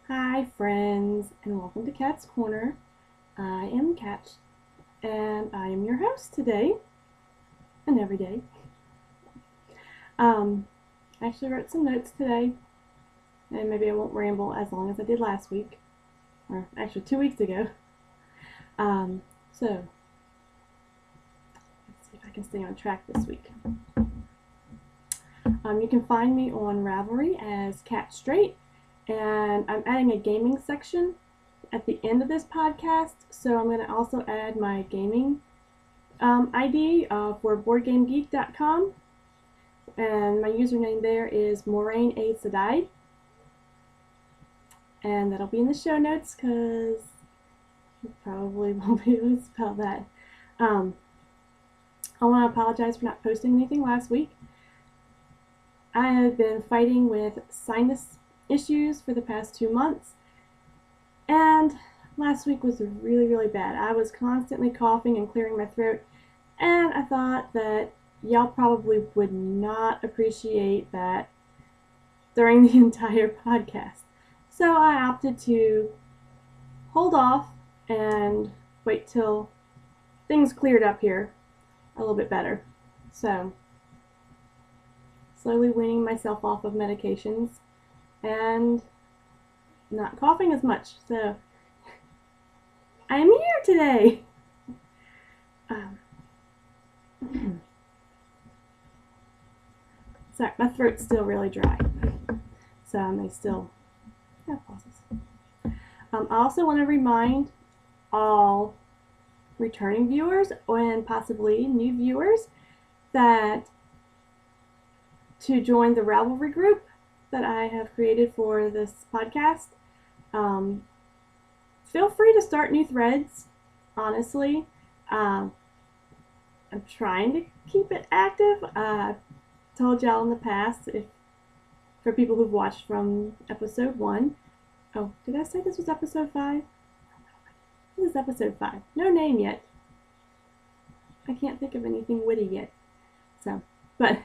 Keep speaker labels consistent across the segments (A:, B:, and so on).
A: Hi friends, and welcome to Cat's Corner. I am Cat, and I am your host today, and every day. I actually wrote some notes today, and maybe I won't ramble as long as I did last week, or actually 2 weeks ago. So, let's see if I can stay on track this week. You can find me on Ravelry as Cat Straight, and I'm adding a gaming section at the end of this podcast, so I'm going to also add my gaming ID for BoardGameGeek.com, and my username there is Moraine A. Sadai, and that'll be in the show notes because you probably won't be able to spell that. I want to apologize for not posting anything last week. I have been fighting with sinus issues for the past 2 months, and last week was really, really bad. I was constantly coughing and clearing my throat, and I thought that y'all probably would not appreciate that during the entire podcast. So I opted to hold off and wait till things cleared up here a little bit better. So, slowly weaning myself off of medications and not coughing as much. So, I am here today. Sorry, my throat's still really dry, so I may still have pauses. I also want to remind all returning viewers and possibly new viewers that to join the Ravelry group that I have created for this podcast, feel free to start new threads. Honestly, I'm trying to keep it active. I've told y'all in the past, if for people who've watched from episode 1. Oh, did I say this was episode 5? This is episode 5. No name yet. I can't think of anything witty yet. So, but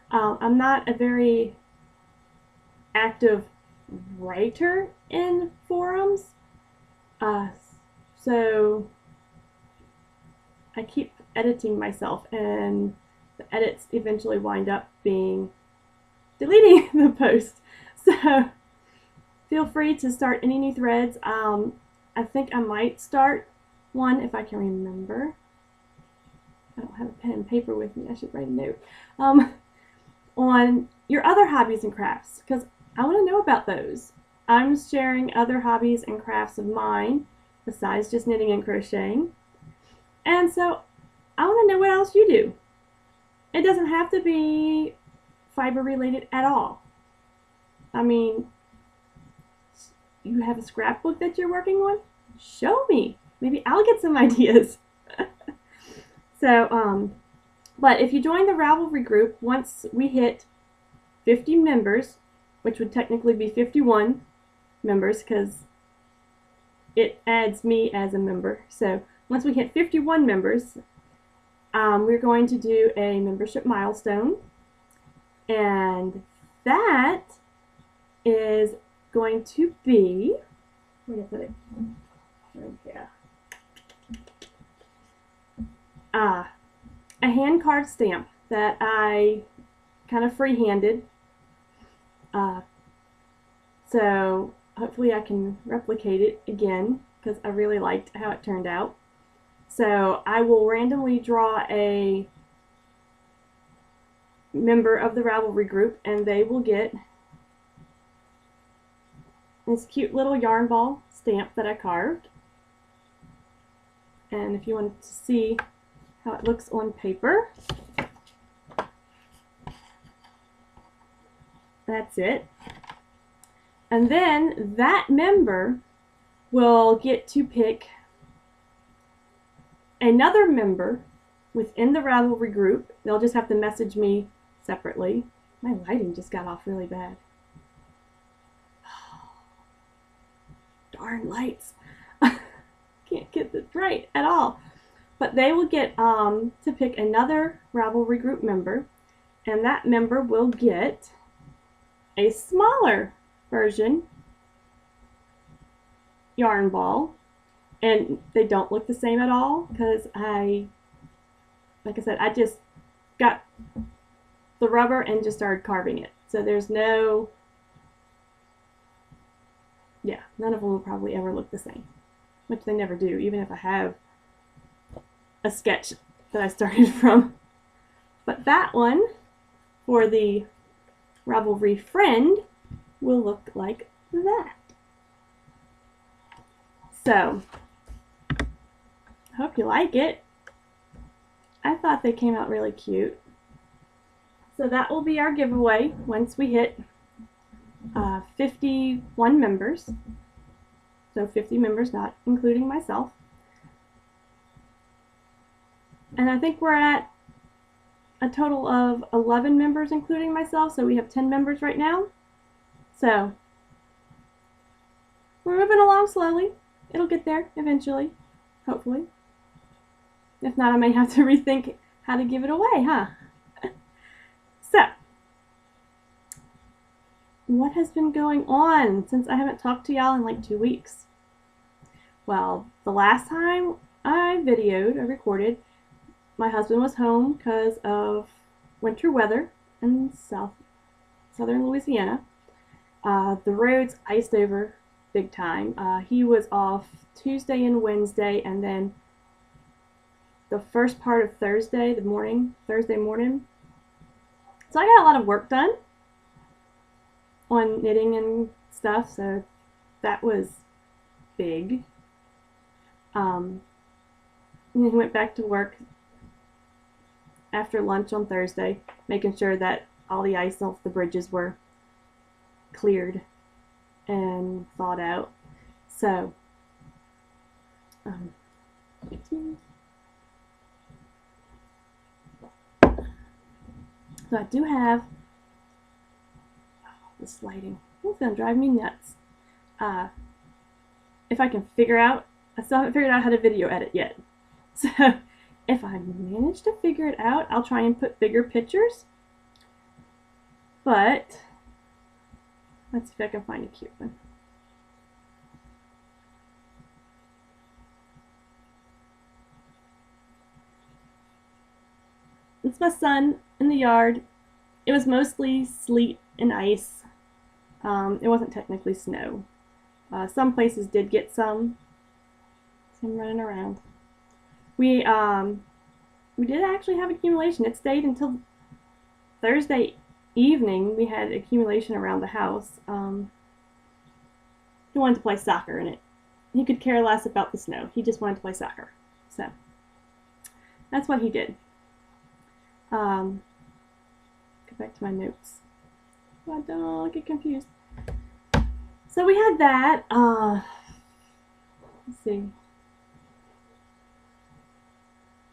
A: I'm not a very active writer in forums. So I keep editing myself, and the edits eventually wind up being deleting the post. So feel free to start any new threads. I think I might start one if I can remember. I don't have a pen and paper with me. I should write a note. On your other hobbies and crafts, because I want to know about those. I'm sharing other hobbies and crafts of mine besides just knitting and crocheting. And so I want to know what else you do. It doesn't have to be fiber related at all. I mean, you have a scrapbook that you're working on? Show me. Maybe I'll get some ideas. So, but if you join the Ravelry group, once we hit 50 members, which would technically be 51 members because it adds me as a member. So once we hit 51 members, we're going to do a membership milestone, and that is going to be, where did I put it? Right here. A hand card stamp that I kind of free-handed. So hopefully I can replicate it again because I really liked how it turned out. So I will randomly draw a member of the Ravelry group, and they will get this cute little yarn ball stamp that I carved. And if you wanted to see how it looks on paper, that's it. And then that member will get to pick another member within the Ravelry group. They'll just have to message me separately. My lighting just got off really bad. Darn lights. Can't get this right at all. But they will get to pick another Ravelry group member, and that member will get a smaller version yarn ball, and they don't look the same at all because like I said, I just got the rubber and just started carving it. So there's no, yeah, none of them will probably ever look the same, which they never do, even if I have a sketch that I started from. But that one, for the Ravelry Friend, will look like that. So, I hope you like it. I thought they came out really cute. So that will be our giveaway once we hit 51 members. So 50 members, not including myself. And I think we're at a total of 11 members, including myself. So we have 10 members right now. So we're moving along slowly. It'll get there eventually, hopefully. If not, I may have to rethink how to give it away, huh? So, what has been going on since I haven't talked to y'all in like 2 weeks? Well, the last time I recorded, my husband was home because of winter weather in southern Louisiana. The roads iced over big time. He was off Tuesday and Wednesday, and then the first part of Thursday morning. So I got a lot of work done on knitting and stuff, so that was big. And then he went back to work after lunch on Thursday, making sure that all the ice off the bridges were cleared and thawed out. So, so I do have this lighting. It's gonna drive me nuts. If I can figure out, I still haven't figured out how to video edit yet. So if I manage to figure it out, I'll try and put bigger pictures. But let's see if I can find a cute one. It's my son in the yard. It was mostly sleet and ice. It wasn't technically snow. Some places did get some running around. We did actually have accumulation. It stayed until Thursday evening. We had accumulation around the house. He wanted to play soccer in it. He could care less about the snow. He just wanted to play soccer. So that's what he did. Go back to my notes so I don't get confused. So we had that. Let's see.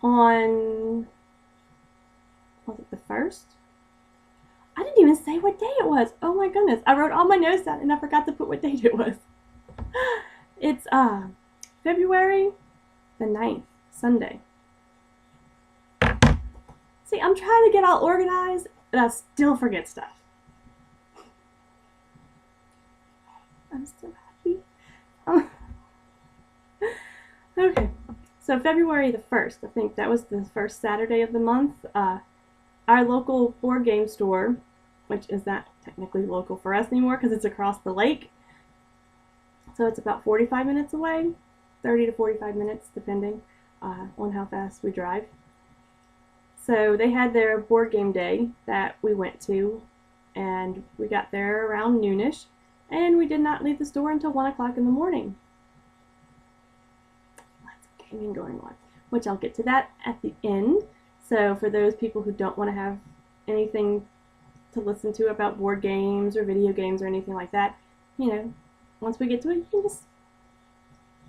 A: On, was it the 1st? I didn't even say what day it was. Oh my goodness. I wrote all my notes down and I forgot to put what date it was. It's February the 9th, Sunday. See, I'm trying to get all organized, but I still forget stuff. I'm so happy. Okay, so February the 1st, I think that was the first Saturday of the month. Our local board game store, which is not technically local for us anymore because it's across the lake, so it's about 45 minutes away, 30 to 45 minutes depending on how fast we drive. So they had their board game day that we went to, and we got there around noonish, and we did not leave the store until 1 o'clock in the morning. Lots of gaming going on, which I'll get to that at the end. So for those people who don't want to have anything to listen to about board games or video games or anything like that, you know, once we get to it, you can just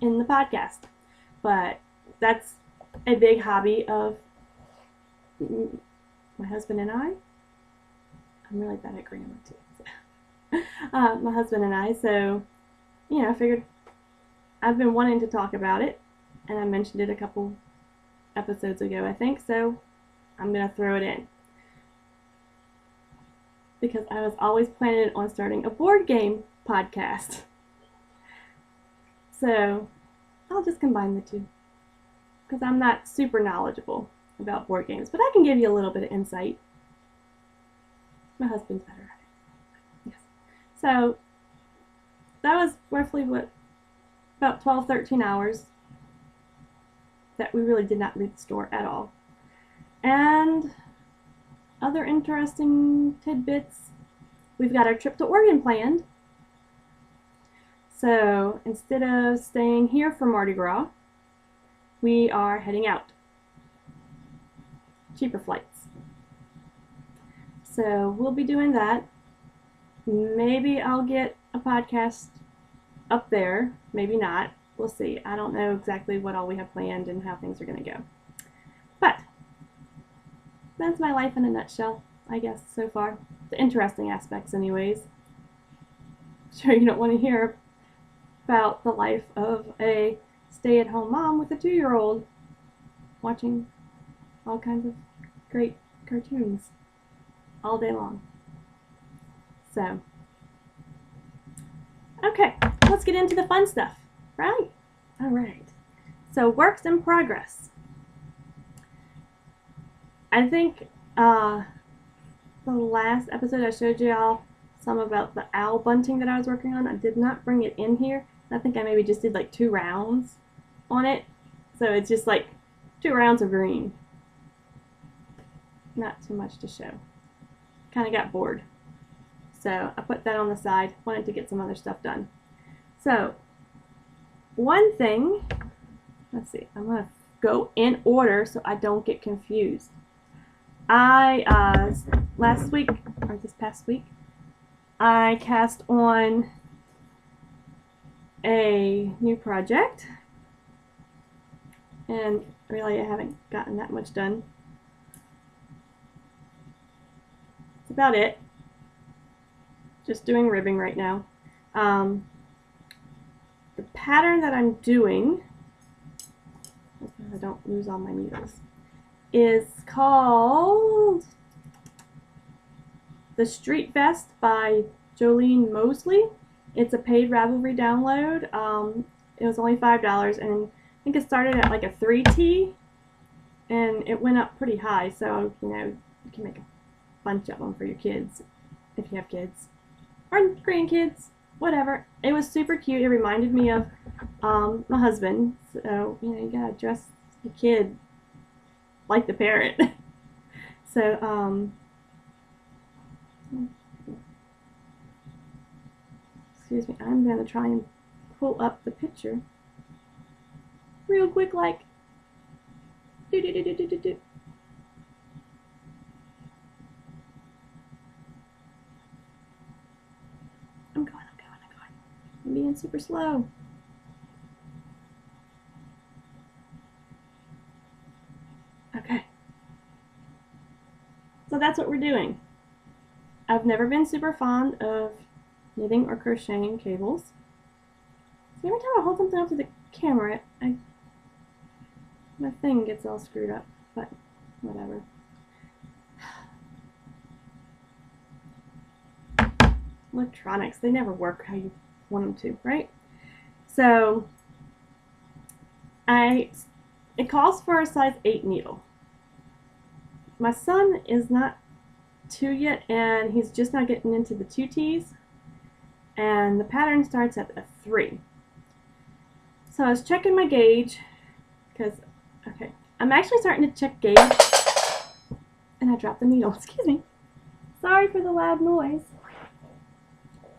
A: end the podcast. But that's a big hobby of my husband and I. I'm really bad at grammar too. My husband and I, so, you know, I figured I've been wanting to talk about it, and I mentioned it a couple episodes ago, I think, so I'm going to throw it in. Because I was always planning on starting a board game podcast. So I'll just combine the two because I'm not super knowledgeable about board games, but I can give you a little bit of insight. My husband's better at it. Yes. So that was roughly about 12, 13 hours that we really did not leave the store at all. And other interesting tidbits, we've got our trip to Oregon planned. So instead of staying here for Mardi Gras, we are heading out. Cheaper flights. So we'll be doing that. Maybe I'll get a podcast up there, maybe not. We'll see. I don't know exactly what all we have planned and how things are going to go. But that's my life in a nutshell, I guess, so far. The interesting aspects, anyways. I'm sure you don't want to hear about the life of a stay-at-home mom with a 2-year-old watching all kinds of great cartoons all day long. So, okay, let's get into the fun stuff, right? All right. So, works in progress. I think the last episode I showed y'all some about the owl bunting that I was working on. I did not bring it in here. I think I maybe just did like 2 rounds on it. So it's just like 2 rounds of green. Not too much to show. Kind of got bored. So I put that on the side. Wanted to get some other stuff done. So one thing, let's see, I'm going to go in order so I don't get confused. Last week, or this past week, I cast on a new project, and really I haven't gotten that much done. That's about it. Just doing ribbing right now. The pattern that I'm doing, so I don't lose all my needles, is called The Street Vest by Jolene Mosley. It's a paid Ravelry download. It was only $5, and I think it started at like a 3T, and it went up pretty high, so you can make a bunch of them for your kids, if you have kids, or grandkids, whatever. It was super cute. It reminded me of my husband, so you gotta dress the kid like the parent. So, excuse me, I'm going to try and pull up the picture real quick, like, do. I'm going. I'm being super slow. Okay. So that's what we're doing. I've never been super fond of knitting or crocheting cables. So every time I hold something up to the camera, my thing gets all screwed up, but whatever. Electronics, they never work how you want them to, right? So it calls for a size 8 needle. My son is not 2 yet, and he's just not getting into the 2Ts, and the pattern starts at a 3. So I was checking my gauge, because, okay, I'm actually starting to check gauge, and I dropped the needle. Excuse me. Sorry for the loud noise.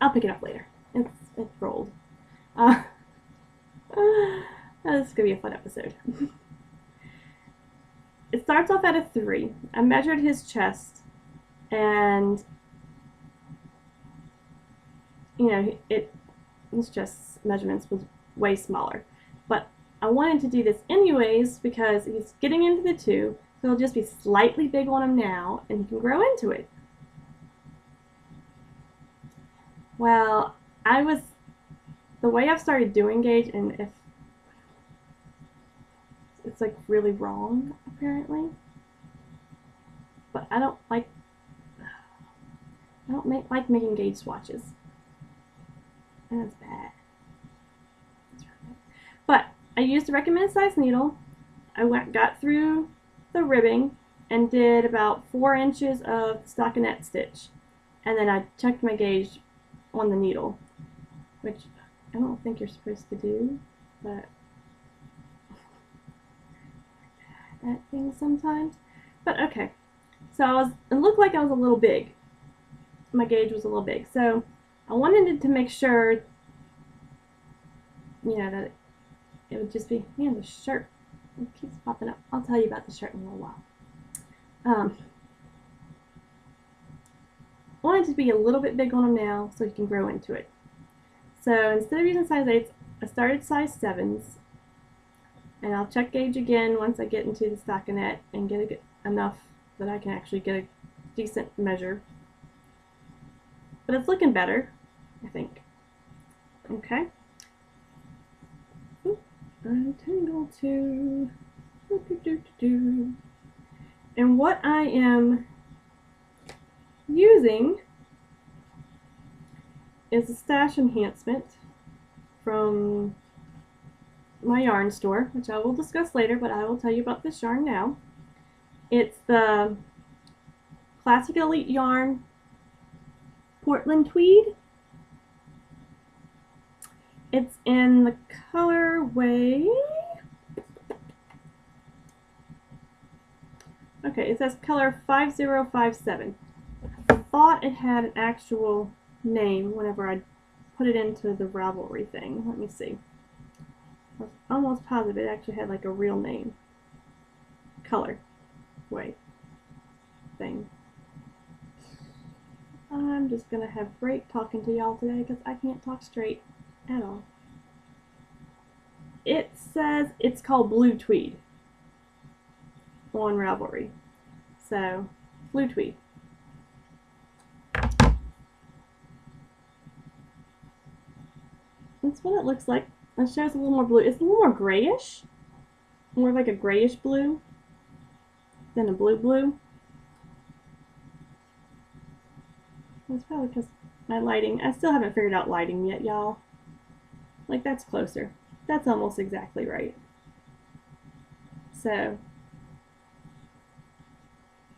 A: I'll pick it up later. It rolled. This is going to be a fun episode. It starts off at a 3. I measured his chest, and his chest measurements was way smaller. But I wanted to do this anyways because he's getting into the 2, so it'll just be slightly big on him now, and he can grow into it. Well, the way I've started doing gauge, and if it's like really wrong apparently, but I don't like making gauge swatches, and it's bad. It's really But I used the recommended size needle. Got through the ribbing and did about 4 inches of stockinette stitch, and then I checked my gauge on the needle, which I don't think you're supposed to do, but at things sometimes. But okay, so it looked like I was a little big. My gauge was a little big, so I wanted to make sure, that it would just be, man, the shirt, it keeps popping up. I'll tell you about the shirt in a little while. I want it to be a little bit big on him now so he can grow into it. So instead of using size 8s, I started size 7s, and I'll check gauge again once I get into the stockinette and get enough that I can actually get a decent measure. But it's looking better, I think. Okay. Untangle to and what I am using is a stash enhancement from my yarn store, which I will discuss later, but I will tell you about this yarn now. It's the Classic Elite Yarn Portland Tweed. It's in the colorway, okay, it says color 5057. I thought it had an actual name whenever I put it into the Ravelry thing. Let me see. I was almost positive it actually had like a real name. Colorway thing. I'm just gonna have break talking to y'all today because I can't talk straight at all. It says it's called Blue Tweed on Ravelry. So, Blue Tweed. That's what it looks like. It shows a little more blue. It's a little more grayish. More like a grayish blue than a blue. That's probably because my lighting, I still haven't figured out lighting yet, y'all. Like, that's closer. That's almost exactly right. So,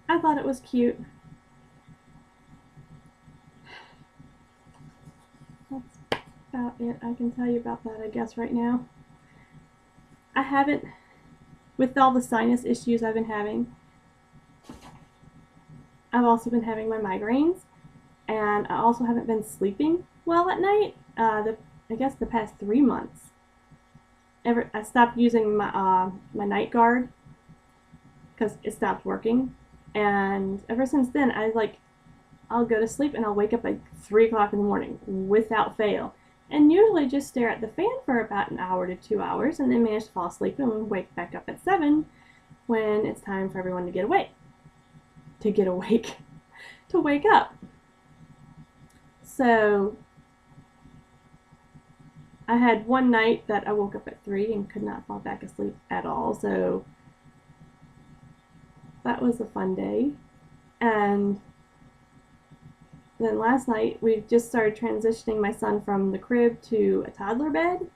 A: I thought it was cute. That's about it I can tell you about that, I guess, right now. I haven't, with all the sinus issues I've been having, I've also been having my migraines, and I also haven't been sleeping well at night. I guess the past 3 months. I stopped using my my night guard because it stopped working, and ever since then I'll go to sleep and I'll wake up at 3 o'clock in the morning without fail, and usually just stare at the fan for about an hour to 2 hours, and then manage to fall asleep and wake back up at 7 when it's time for everyone to get awake, to wake up. So I had one night that I woke up at 3 and could not fall back asleep at all, so that was a fun day. And then last night we just started transitioning my son from the crib to a toddler bed,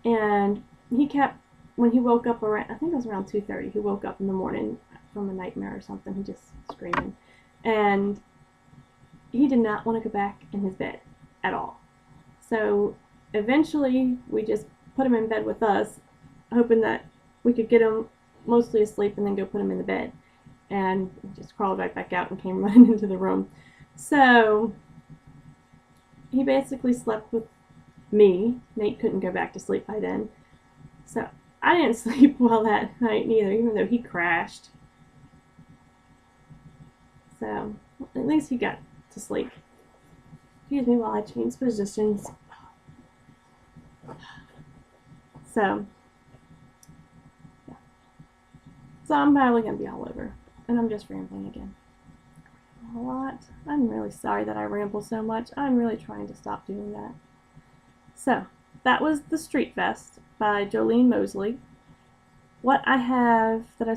A: and he kept, when he woke up around, I think it was around 2:30, he woke up in the morning from a nightmare or something, he just screaming, and he did not want to go back in his bed at all. So eventually we just put him in bed with us, hoping that we could get him mostly asleep and then go put him in the bed, and he just crawled right back out and came running into the room. So he basically slept with me. Nate couldn't go back to sleep by then, so I didn't sleep well that night neither, even though he crashed. So at least he got to sleep. Excuse me while I change positions. So, yeah. So I'm probably going to be all over. And I'm just rambling again. A lot. I'm really sorry that I ramble so much. I'm really trying to stop doing that. So, that was The Street Vest by Jolene Mosley. What I have that I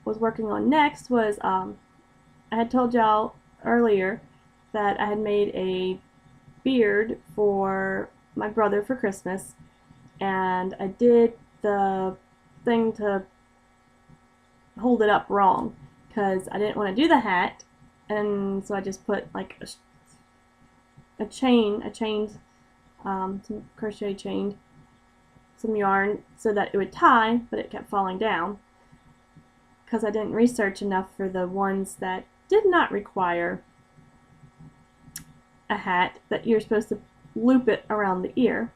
A: was working on next was, I had told y'all earlier that I had made a beard for my brother for Christmas, and I did the thing to hold it up wrong because I didn't want to do the hat, and so I just put like a chained some crochet chained some yarn so that it would tie, but it kept falling down because I didn't research enough for the ones that did not require a hat, that you're supposed to loop it around the ear.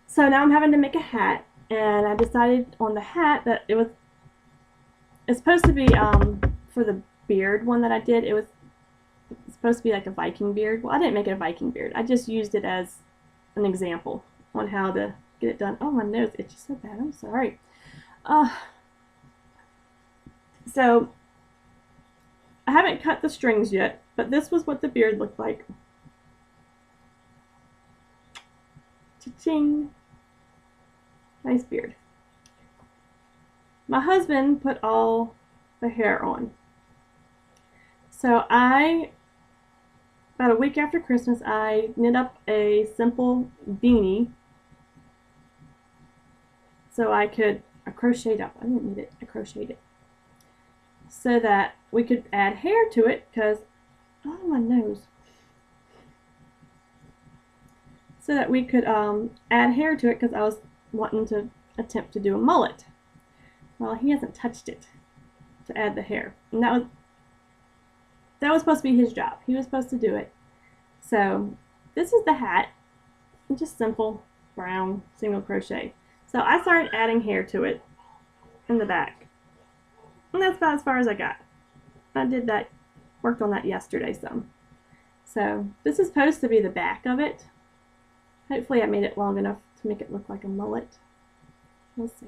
A: So now I'm having to make a hat, and I decided on the hat that it's supposed to be for the beard one that I did, it was supposed to be like a Viking beard. Well, I didn't make it a Viking beard. I just used it as an example on how to get it done. Oh, my nose itches so bad. I'm sorry. So I haven't cut the strings yet, but this was what the beard looked like. Cha-ching. Nice beard. My husband put all the hair on. So about a week after Christmas, I knit up a simple beanie so I crocheted up. I didn't knit it, I crocheted it. So that we could add hair to it because, oh, my nose. So that we could add hair to it because I was wanting to attempt to do a mullet. Well, he hasn't touched it to add the hair. And that was supposed to be his job. He was supposed to do it. So this is the hat. Just simple brown single crochet. So I started adding hair to it in the back. And that's about as far as I got. I worked on that yesterday some. So this is supposed to be the back of it. Hopefully I made it long enough to make it look like a mullet. We'll see.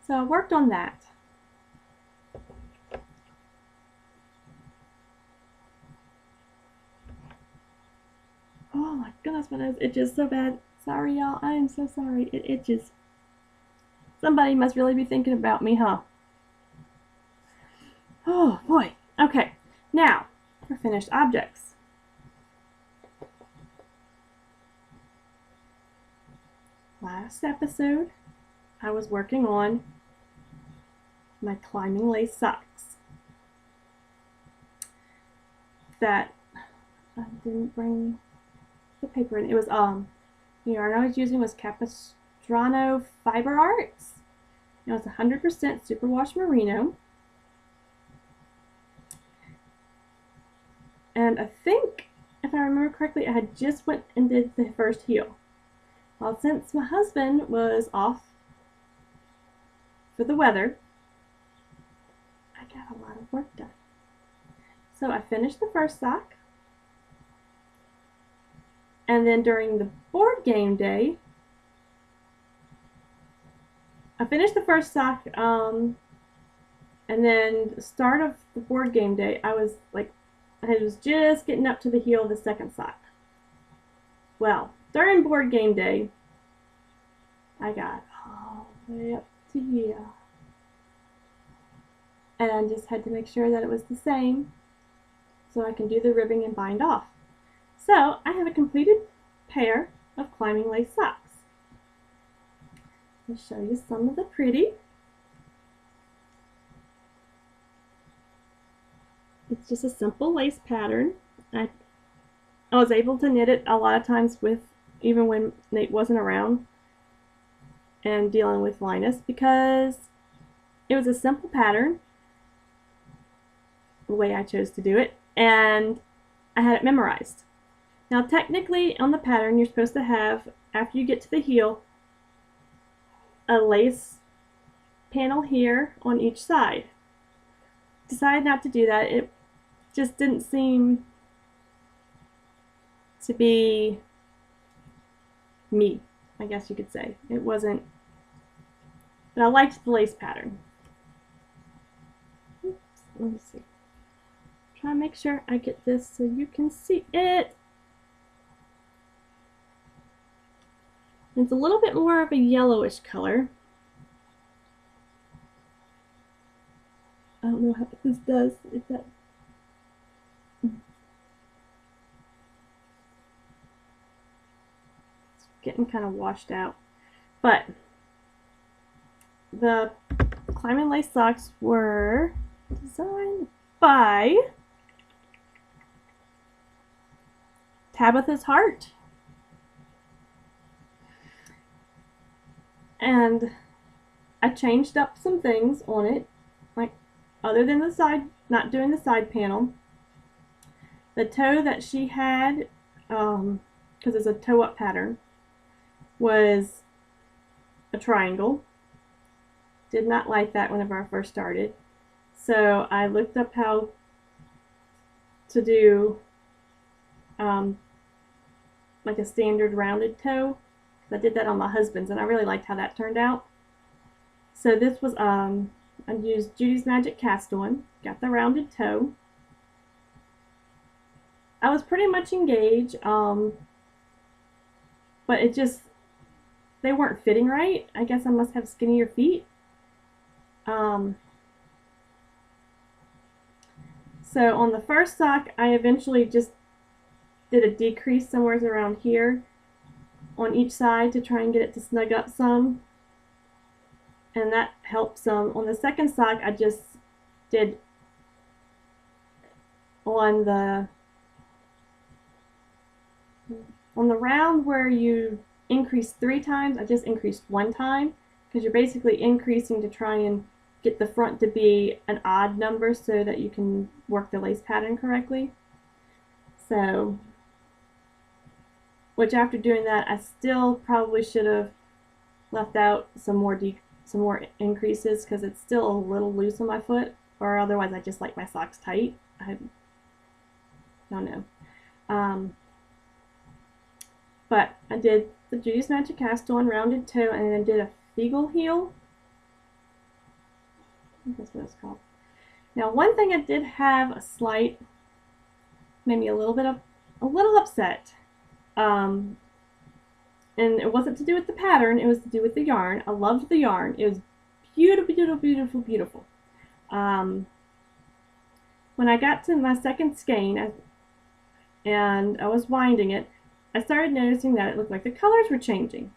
A: So I worked on that. Oh my goodness, my nose itches so bad. Sorry, y'all. I am so sorry. It itches. Somebody must really be thinking about me, huh? Oh boy. Okay. Now, for finished objects. Last episode, I was working on my climbing lace socks. That I didn't bring the paper in. It was the yarn I was using was Capistrano Fiber Arts. It was 100% superwash merino. And I think, if I remember correctly, I had just went and did the first heel. Well, since my husband was off for the weather, I got a lot of work done. So I finished the first sock. And then during the board game day, I finished the first sock, and then the start of the board game day, I was just getting up to the heel of the second sock. Well, during board game day, I got all the way up to here. And just had to make sure that it was the same so I can do the ribbing and bind off. So I have a completed pair of climbing lace socks. I'll show you some of the pretty. It's just a simple lace pattern. I was able to knit it a lot of times even when Nate wasn't around and dealing with Linus, because it was a simple pattern, the way I chose to do it, and I had it memorized. Now technically on the pattern you're supposed to have, after you get to the heel, a lace panel here on each side. Decided not to do that. It just didn't seem to be me, I guess you could say. It wasn't, but I liked the lace pattern. Oops, let me see. Try to make sure I get this so you can see it. It's a little bit more of a yellowish color. I don't know how this does. Is that? getting kind of washed out. But the climbing lace socks were designed by Tabitha's Heart. And I changed up some things on it, like other than the side, not doing the side panel. The toe that she had, because it's a toe up pattern, was a triangle. Did not like that whenever I first started. So I looked up how to do like a standard rounded toe. I did that on my husband's and I really liked how that turned out. So this was, I used Judy's Magic Cast On, got the rounded toe. I was pretty much engaged, but it just, they weren't fitting right. I guess I must have skinnier feet. So on the first sock, I eventually just did a decrease somewhere around here on each side to try and get it to snug up some, and that helped some. On the second sock, I just did on the round where you increase 3 times, I just increased 1 time, because you're basically increasing to try and get the front to be an odd number so that you can work the lace pattern correctly. So, which after doing that, I still probably should have left out some more increases, because it's still a little loose on my foot, or otherwise I just like my socks tight. I don't know. But I did the Judy's Magic Cast On rounded toe, and then did a Feagle heel. I think that's what it's called. Now, one thing I did have a slight, made me a little upset. And it wasn't to do with the pattern, it was to do with the yarn. I loved the yarn. It was beautiful, beautiful, beautiful, beautiful. When I got to my second skein and I was winding it, I started noticing that it looked like the colors were changing.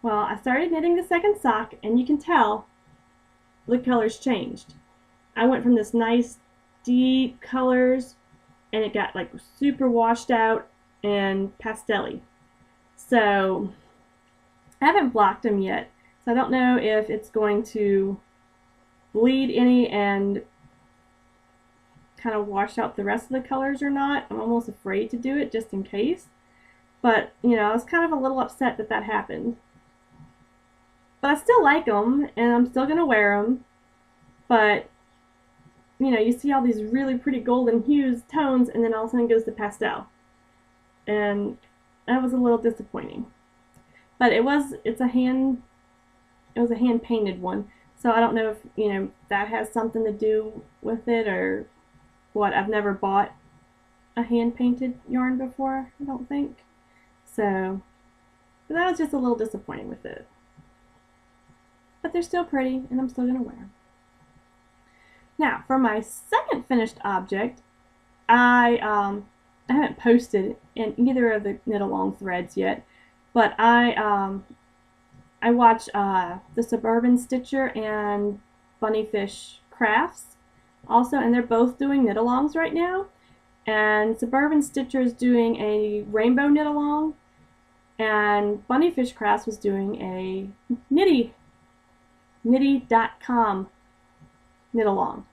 A: Well, I started knitting the second sock, and you can tell the colors changed. I went from this nice deep colors, and it got like super washed out and pastel-y. So I haven't blocked them yet, so I don't know if it's going to bleed any and kind of wash out the rest of the colors or not. I'm almost afraid to do it just in case. But, you know, I was kind of a little upset that that happened. But I still like them, and I'm still going to wear them. But, you know, you see all these really pretty golden hues, tones, and then all of a sudden it goes to pastel. And that was a little disappointing. But it was a hand painted one. So I don't know if, you know, that has something to do with it or what. I've never bought a hand painted yarn before, I don't think. So, but that was just a little disappointing with it. But they're still pretty, and I'm still going to wear them. Now, for my second finished object, I haven't posted in either of the knit along threads yet, but I watch the Suburban Stitcher and Bunnyfish Crafts also, and they're both doing knit alongs right now. And Suburban Stitcher is doing a rainbow knit along, and Bunnyfish Crafts was doing a Knitty.com knit along,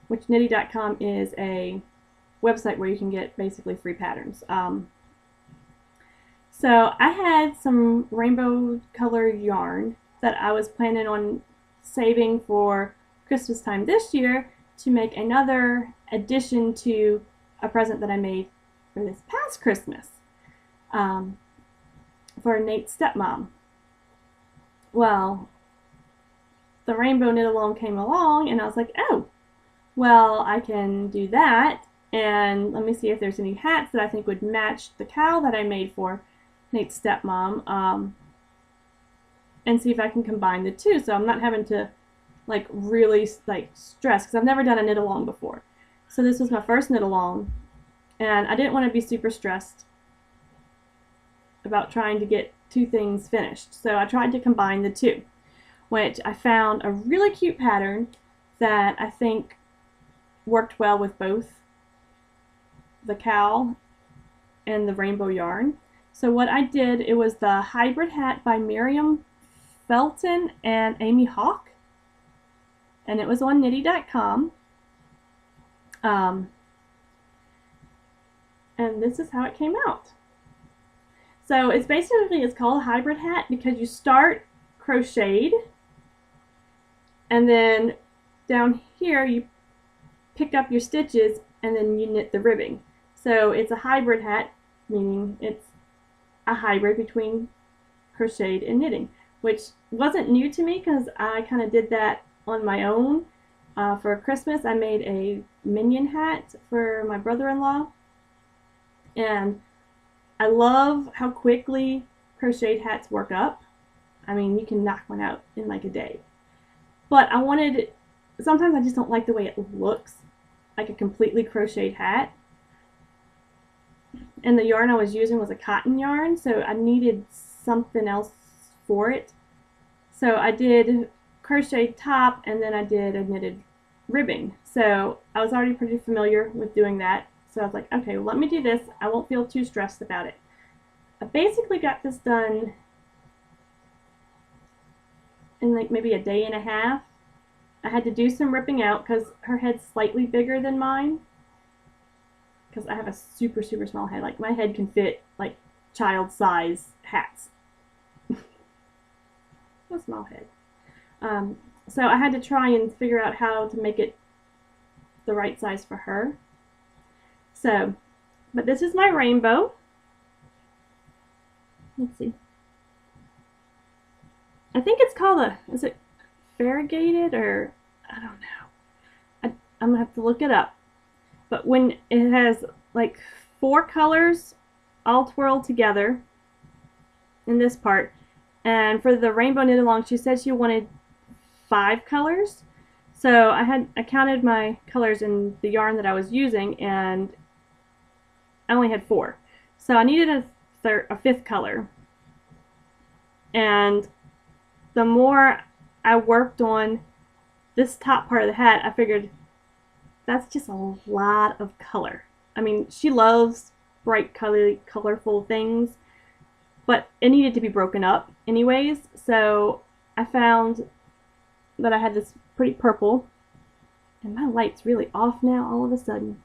A: which Knitty.com is a website where you can get basically free patterns. So I had some rainbow colored yarn that I was planning on saving for Christmas time this year to make another addition to a present that I made for this past Christmas for Nate's stepmom. Well, the rainbow knit along came along, and I was like, oh, well, I can do that, and let me see if there's any hats that I think would match the cowl that I made for Nate's stepmom, and see if I can combine the two, so I'm not having to like really like stress, because I've never done a knit along before. So this was my first knit along, and I didn't want to be super stressed. about trying to get two things finished. So I tried to combine the two, which I found a really cute pattern that I think worked well with both the cowl and the rainbow yarn. So what I did, it was the hybrid hat by Miriam Felton and Amy Hawk, and it was on Knitty.com. And this is how it came out. So it's called a hybrid hat because you start crocheted, and then down here you pick up your stitches and then you knit the ribbing. So it's a hybrid hat, meaning it's a hybrid between crocheted and knitting, which wasn't new to me because I kind of did that on my own. For Christmas I made a minion hat for my brother-in-law, and I love how quickly crocheted hats work up. I mean, you can knock one out in like a day. But sometimes I just don't like the way it looks, like a completely crocheted hat. And the yarn I was using was a cotton yarn, so I needed something else for it. So I did crocheted top, and then I did a knitted ribbing. So I was already pretty familiar with doing that. So I was like, okay, well, let me do this. I won't feel too stressed about it. I basically got this done in like maybe a day and a half. I had to do some ripping out because her head's slightly bigger than mine, because I have a super, super small head. Like, my head can fit like child size hats. A small head. So I had to try and figure out how to make it the right size for her. So, but this is my rainbow. Let's see. I think it's called is it variegated, or I don't know. I'm gonna have to look it up. But when it has like 4 colors all twirled together in this part, and for the rainbow knit along, she said she wanted 5 colors. So I counted my colors in the yarn that I was using, and I only had 4. So I needed a 5th color. And the more I worked on this top part of the hat, I figured that's just a lot of color. I mean, she loves bright, colorful things, but it needed to be broken up anyways. So I found that I had this pretty purple, and my light's really off now all of a sudden.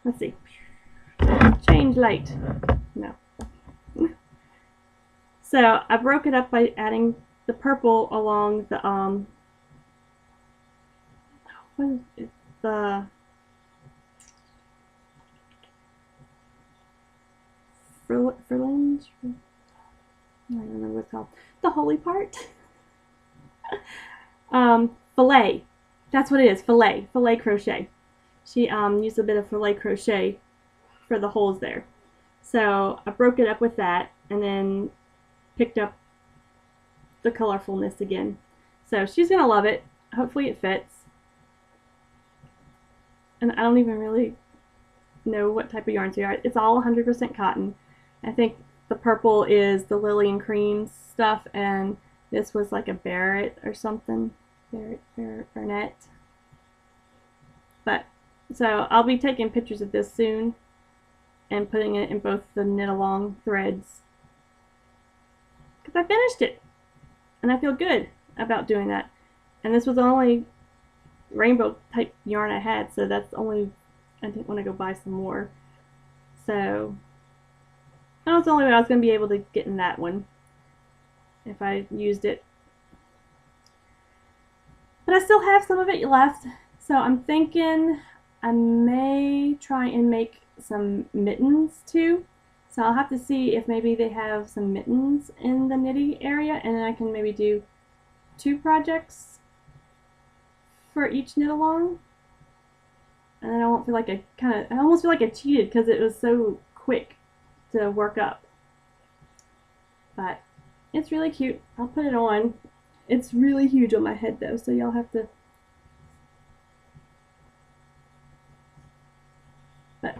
A: Let's see. Change light. No. So I broke it up by adding the purple along the what is it? The fringe. I don't remember what it's called. The holy part. Filet. That's what it is. Filet crochet. She used a bit of filet crochet for the holes there. So I broke it up with that, and then picked up the colorfulness again. So she's gonna love it. Hopefully it fits. And I don't even really know what type of yarns they are. It's all 100% cotton. I think the purple is the Lily and Cream stuff, and this was like a Barrett or something. Barnett. But so I'll be taking pictures of this soon and putting it in both the knit along threads, because I finished it and I feel good about doing that. And this was the only rainbow type yarn I had, so that's only, I didn't want to go buy some more. So that was the only way I was going to be able to get in that one if I used it. But I still have some of it left, so I'm thinking I may try and make some mittens too. So I'll have to see if maybe they have some mittens in the knitting area, and then I can maybe do 2 projects for each knit along. And then I won't feel like I almost feel like I cheated because it was so quick to work up. But it's really cute. I'll put it on. It's really huge on my head though, so y'all have to. But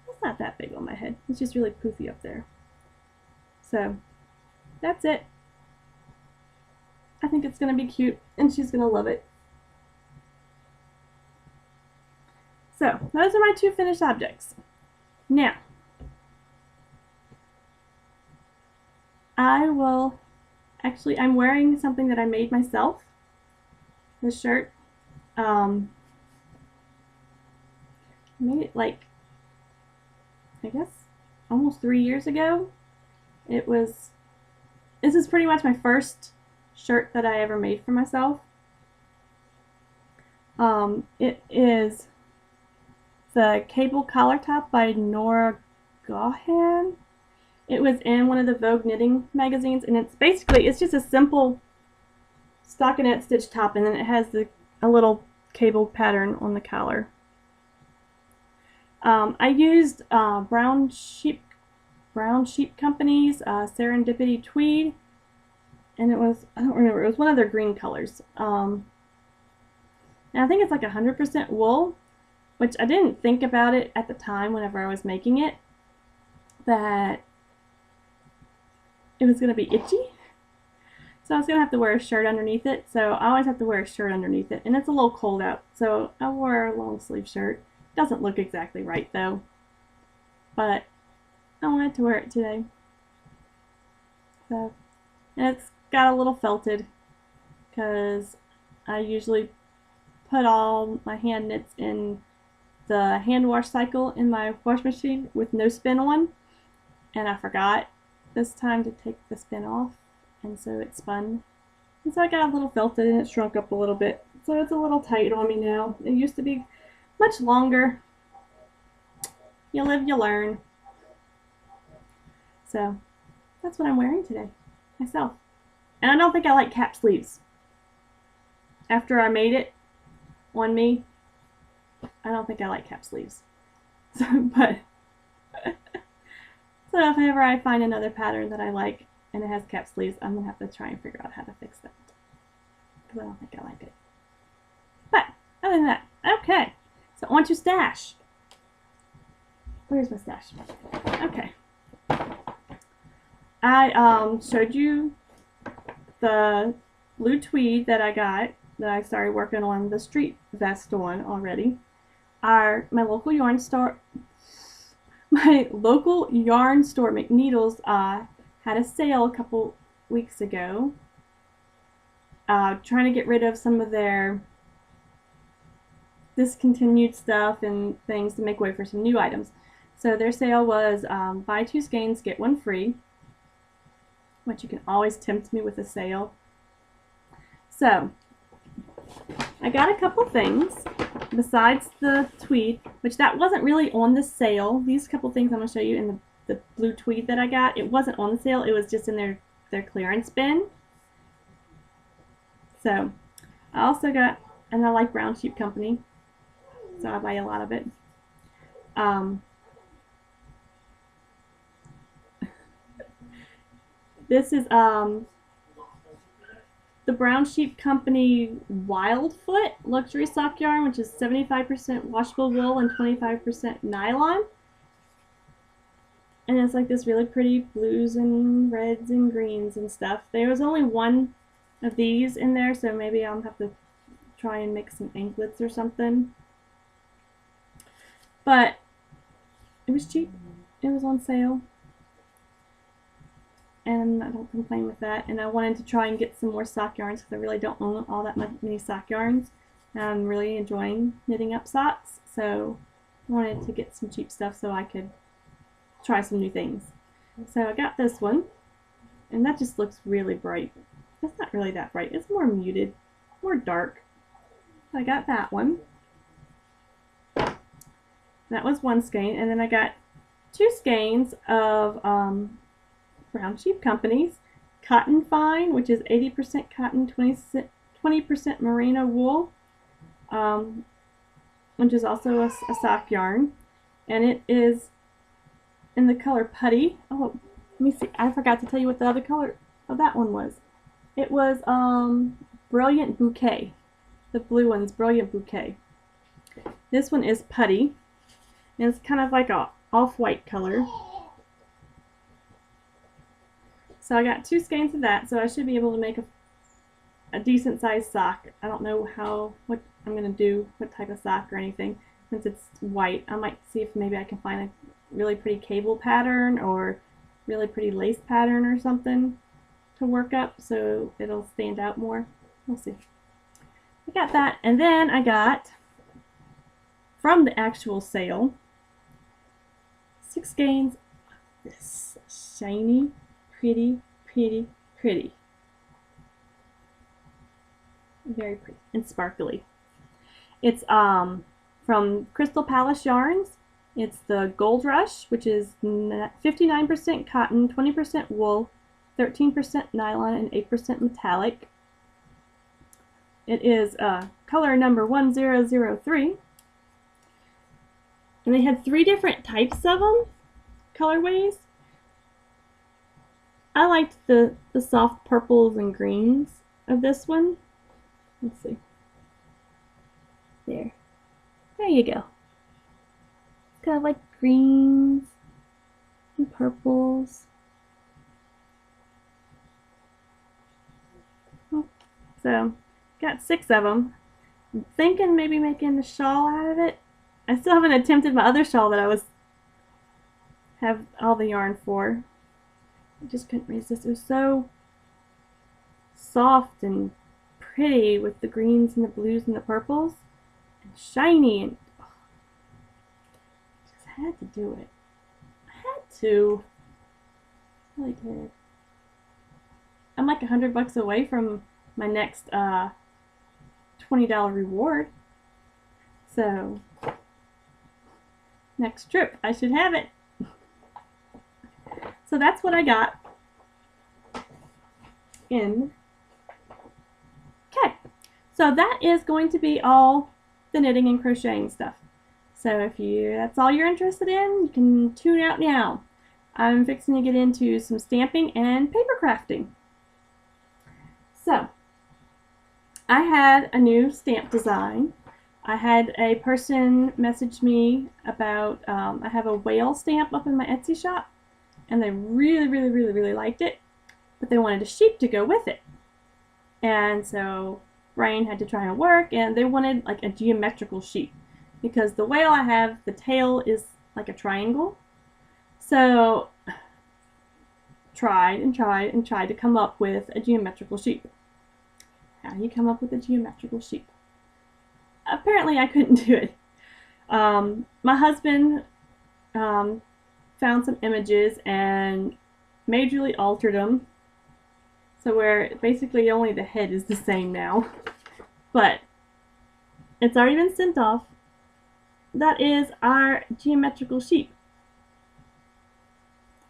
A: it's not not that big on my head. It's just really poofy up there. So that's it. I think it's going to be cute, and she's going to love it. So those are my 2 finished objects. Now, I'm wearing something that I made myself. This shirt. I made it like, I guess, almost 3 years ago. This is pretty much my first shirt that I ever made for myself. It is the Cable Collar Top by Nora Gahan. It was in one of the Vogue knitting magazines, and it's just a simple stockinette stitch top, and then it has a little cable pattern on the collar. I used Brown Sheep Company's Serendipity Tweed, and I don't remember, it was one of their green colors. And I think it's like 100% wool, which I didn't think about it at the time whenever I was making it, that it was going to be itchy. So I was going to have to wear a shirt underneath it, so I always have to wear a shirt underneath it, and it's a little cold out, so I wore a long sleeve shirt. Doesn't look exactly right though, but I wanted to wear it today. So, and it's got a little felted, because I usually put all my hand knits in the hand wash cycle in my wash machine with no spin on, and I forgot this time to take the spin off, and so it spun, and so I got a little felted and it shrunk up a little bit, so it's a little tight on me now. It used to be much longer. You live, you learn. So that's what I'm wearing today myself, and I don't think I like cap sleeves. After I made it on me, I don't think I like cap sleeves. So, but so if ever I find another pattern that I like and it has cap sleeves, I'm going to have to try and figure out how to fix that, because I don't think I like it. But other than that, okay, so on to stash. Where's my stash? Okay. I showed you the blue tweed that I started working on the street vest on already. My local yarn store, McNeedles, had a sale a couple weeks ago, trying to get rid of some of their discontinued stuff and things to make way for some new items. So their sale was buy 2 skeins, get 1 free, which you can always tempt me with a sale. So I got a couple things besides the tweed, which that wasn't really on the sale. These couple things I'm going to show you in the blue tweed that I got, it wasn't on the sale, it was just in their clearance bin. So I also got, and I like Brown Sheep Company, so I buy a lot of it. This is the Brown Sheep Company Wildfoot luxury sock yarn, which is 75% washable wool and 25% nylon. And it's like this really pretty blues and reds and greens and stuff. There was only one of these in there, so maybe I'll have to try and make some anklets or something. But it was cheap. It was on sale. And I don't complain with that. And I wanted to try and get some more sock yarns, because I really don't own all that many sock yarns. And I'm really enjoying knitting up socks, so I wanted to get some cheap stuff so I could try some new things. So I got this one, and that just looks really bright. It's not really that bright. It's more muted, more dark. So I got that one. That was 1 skein, and then I got 2 skeins of Brown Sheep Company's Cotton Fine, which is 80% cotton, 20% merino wool, which is also a sock yarn, and it is in the color Putty. Oh, let me see. I forgot to tell you what the other color of that one was. It was Brilliant Bouquet. The blue one's Brilliant Bouquet. This one is Putty, and it's kind of like a off-white color. So I got 2 skeins of that, so I should be able to make a decent sized sock. I don't know what I'm going to do, what type of sock or anything, since it's white. I might see if maybe I can find a really pretty cable pattern or really pretty lace pattern or something to work up so it'll stand out more. We'll see. I got that, and then I got, from the actual sale, 6 skeins of this shiny, pretty, pretty, pretty. Very pretty and sparkly. It's from Crystal Palace Yarns. It's the Gold Rush, which is 59% cotton, 20% wool, 13% nylon, and 8% metallic. It is color number 1003. And they had 3 different types of them, colorways. I liked the soft purples and greens of this one. Let's see. There you go. It's kind of like greens and purples. So, got 6 of them. I'm thinking maybe making a shawl out of it. I still haven't attempted my other shawl that I have all the yarn for. I just couldn't resist. It was so soft and pretty with the greens and the blues and the purples, and shiny, and just had to do it. I had to. I really did. I'm like $100 away from my next $20 reward. So next trip I should have it. So that's what I got in. Okay, so that is going to be all the knitting and crocheting stuff. So if that's all you're interested in, you can tune out now. I'm fixing to get into some stamping and paper crafting. So I had a new stamp design. I had a person message me about, I have a whale stamp up in my Etsy shop, and they really liked it, but they wanted a sheep to go with it. And so Brian had to try and work, and they wanted like a geometrical sheep, because the whale I have, the tail is like a triangle. So tried to come up with a geometrical sheep. How do you come up with a geometrical sheep? Apparently I couldn't do it. My husband found some images and majorly altered them, so where basically only the head is the same now. But it's already been sent off. That is our geometrical sheep.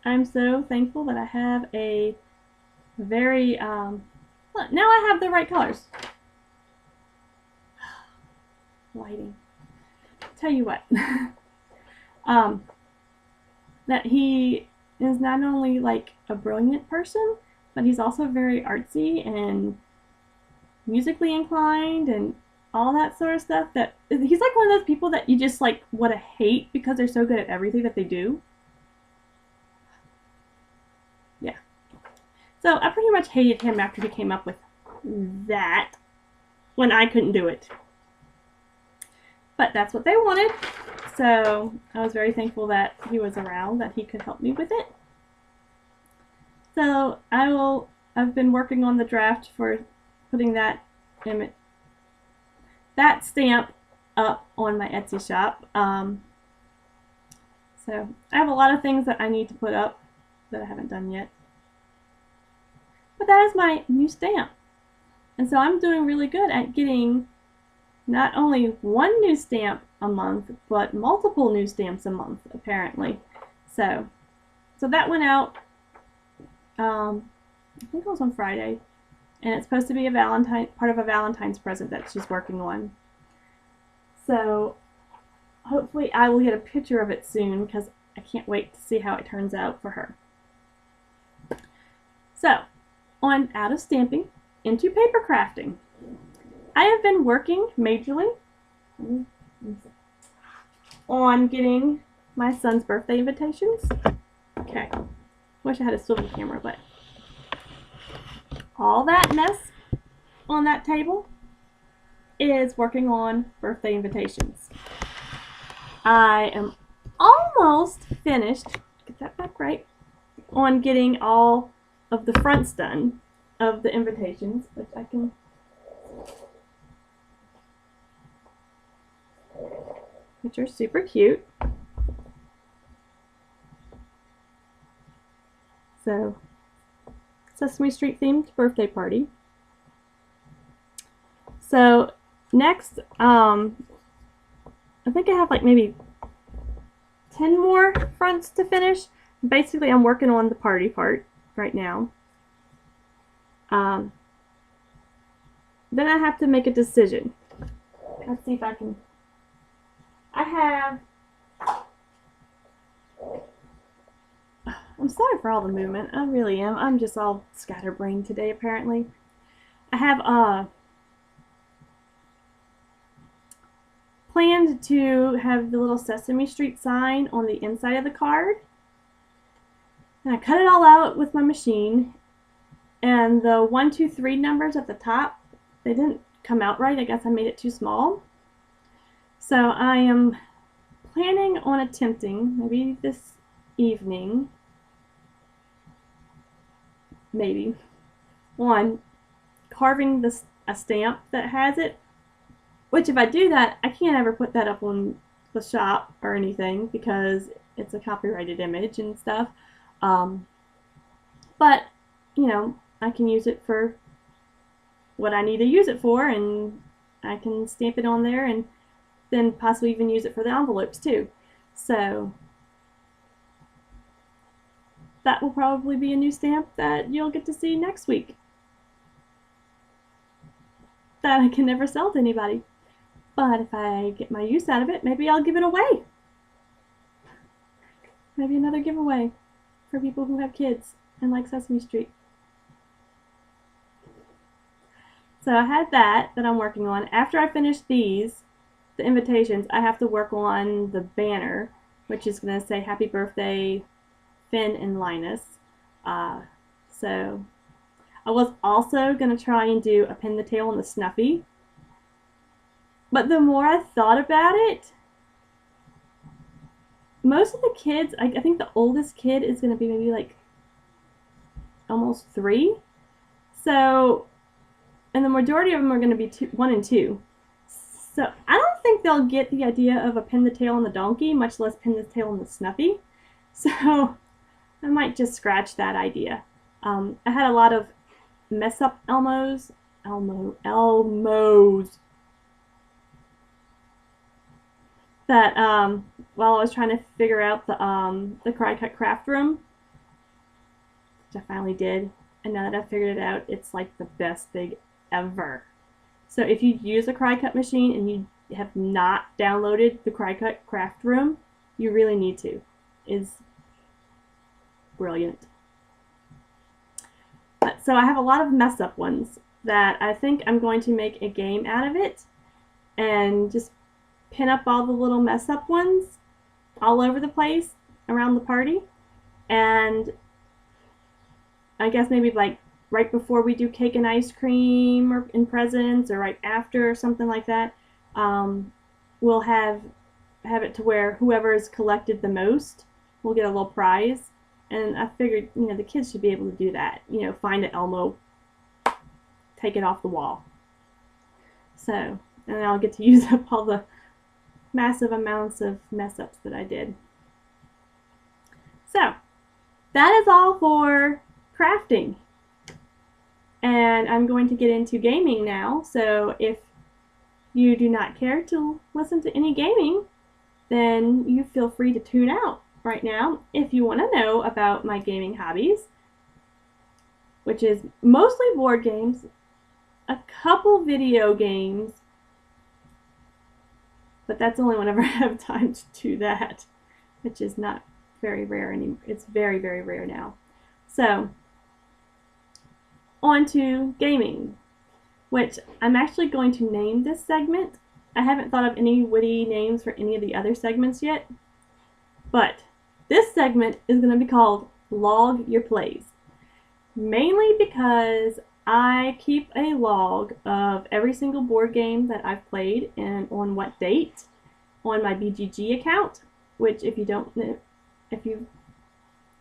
A: I'm so thankful that I have a very, look, now I have the right colors. Lighting. Tell you what, that he is not only like a brilliant person, but he's also very artsy and musically inclined and all that sort of stuff. That he's like one of those people that you just like want to hate because they're so good at everything that they do. Yeah. So I pretty much hated him after he came up with that when I couldn't do it. But that's what they wanted, so I was very thankful that he was around, that he could help me with it. So I've been working on the draft for putting that stamp up on my Etsy shop. So I have a lot of things that I need to put up that I haven't done yet. But that is my new stamp. And so I'm doing really good at getting not only one new stamp a month, but multiple new stamps a month, apparently. So that went out, I think it was on Friday, and it's supposed to be part of a Valentine's present that she's working on. So hopefully I will get a picture of it soon, because I can't wait to see how it turns out for her. So, out of stamping into paper crafting. I have been working majorly on getting my son's birthday invitations. Okay, wish I had a swivel camera, but all that mess on that table is working on birthday invitations. I am almost finished, get that back right, on getting all of the fronts done of the invitations, which I can, which are super cute. So, Sesame Street themed birthday party. So next, I think I have like maybe 10 more fronts to finish. Basically, I'm working on the party part right now. Then I have to make a decision. Let's see if I can. I'm sorry for all the movement. I really am. I'm just all scatterbrained today, apparently. I have planned to have the little Sesame Street sign on the inside of the card. And I cut it all out with my machine. And the 1, 2, 3 numbers at the top, they didn't come out right. I guess I made it too small. So I am planning on attempting, maybe this evening, maybe, on carving a stamp that has it. Which, if I do that, I can't ever put that up on the shop or anything because it's a copyrighted image and stuff. But, you know, I can use it for what I need to use it for, and I can stamp it on there and then possibly even use it for the envelopes too. So that will probably be a new stamp that you'll get to see next week that I can never sell to anybody. But if I get my use out of it, maybe I'll give it away. Maybe another giveaway for people who have kids and like Sesame Street. So I had that I'm working on. After I finish these, the invitations, I have to work on the banner, which is going to say Happy Birthday, Finn and Linus. So I was also going to try and do a Pin the Tail on the Snuffy. But the more I thought about it, most of the kids, I think the oldest kid is going to be maybe like almost 3. So, and the majority of them are going to be 1 and 2. So I don't think they'll get the idea of a Pin the Tail on the donkey, much less Pin the Tail on the Snuffy. So I might just scratch that idea. I had a lot of mess up Elmos that while I was trying to figure out the Cry-Cut craft room, which I finally did, and now that I've figured it out, it's like the best thing ever. So if you use a Cry-Cut machine and you have not downloaded the Cry-Cut craft room, you really need to. It's brilliant. So I have a lot of mess up ones that I think I'm going to make a game out of it and just pin up all the little mess up ones all over the place around the party. And I guess maybe like right before we do cake and ice cream or in presents, or right after or something like that, we'll have it to where whoever has collected the most will get a little prize. And I figured, you know, the kids should be able to do that. You know, find an Elmo, take it off the wall. So, and then I'll get to use up all the massive amounts of mess ups that I did. So, that is all for crafting. And I'm going to get into gaming now. So, if you do not care to listen to any gaming, then you feel free to tune out right now. If you want to know about my gaming hobbies, which is mostly board games, a couple video games, but that's only whenever I have time to do that, which is not very rare anymore. It's very, very rare now. So, on to gaming, which I'm actually going to name this segment. I haven't thought of any witty names for any of the other segments yet. But this segment is going to be called Log Your Plays, mainly because I keep a log of every single board game that I've played and on what date on my BGG account, which if you don't know, if you've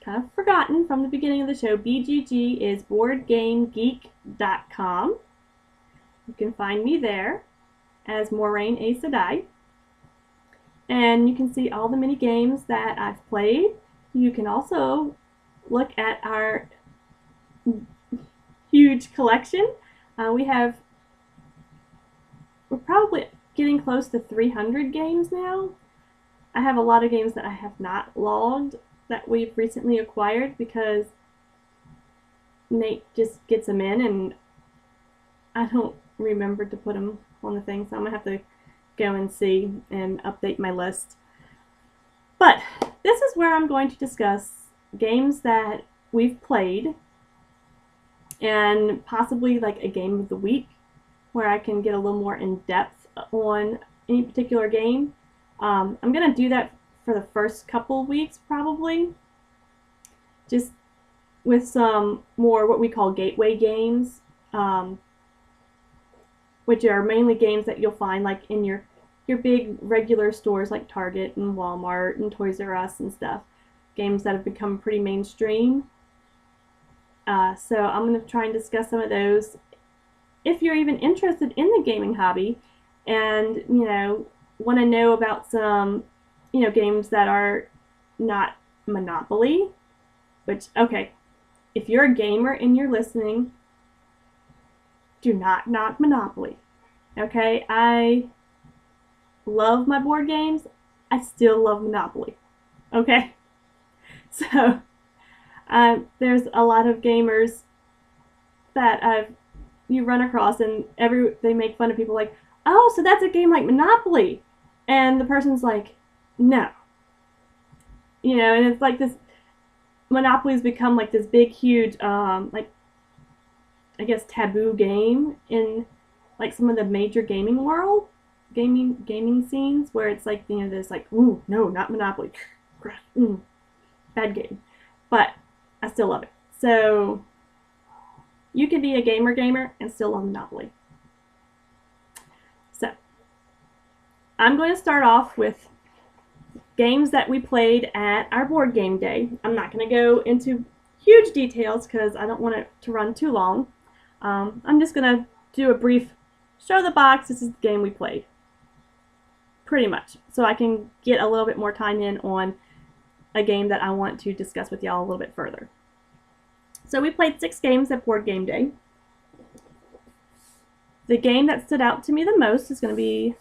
A: kind of forgotten from the beginning of the show, BGG is BoardGameGeek.com. You can find me there as Maureen A. Sedai. And you can see all the mini games that I've played. You can also look at our huge collection. We're probably getting close to 300 games now. I have a lot of games that I have not logged that we've recently acquired because Nate just gets them in and I don't remember to put them on the thing, so I'm going to have to go and see and update my list. But this is where I'm going to discuss games that we've played and possibly like a game of the week where I can get a little more in depth on any particular game. I'm going to do that for the first couple weeks probably, just with some more what we call gateway games, which are mainly games that you'll find like in your big regular stores like Target and Walmart and Toys R Us and stuff. Games that have become pretty mainstream. So I'm going to try and discuss some of those. If you're even interested in the gaming hobby and, want to know about some, games that are not Monopoly, which, okay, if you're a gamer and you're listening, do not knock Monopoly. Okay, I love my board games. I still love Monopoly. Okay, so there's a lot of gamers that you run across, and they make fun of people like, oh, so that's a game like Monopoly, and the person's like, no, and it's like this. Monopoly's become like this big, huge, like I guess taboo game in like some of the major gaming scenes where it's like there's like, ooh, no, not Monopoly, bad game, but I still love it. So you can be a gamer and still love Monopoly. So I'm going to start off with games that we played at our board game day. I'm not going to go into huge details because I don't want it to run too long. I'm just going to do a brief show the box. This is the game we played. Pretty much. So I can get a little bit more time in on a game that I want to discuss with y'all a little bit further. So we played 6 games at board game day. The game that stood out to me the most is going to be...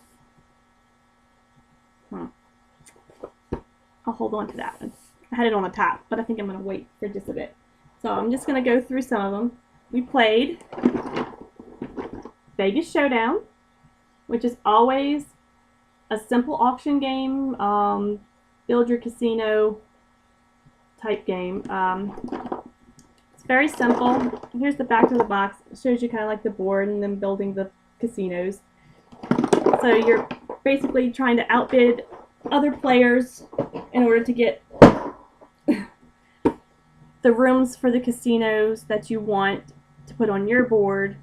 A: I'll hold on to that one. I had it on the top, but I think I'm going to wait for just a bit. So I'm just going to go through some of them. We played Vegas Showdown, which is always a simple auction game, build your casino type game. It's very simple. Here's the back of the box. It shows you kind of like the board and then building the casinos. So you're basically trying to outbid other players in order to get the rooms for the casinos that you want to put on your board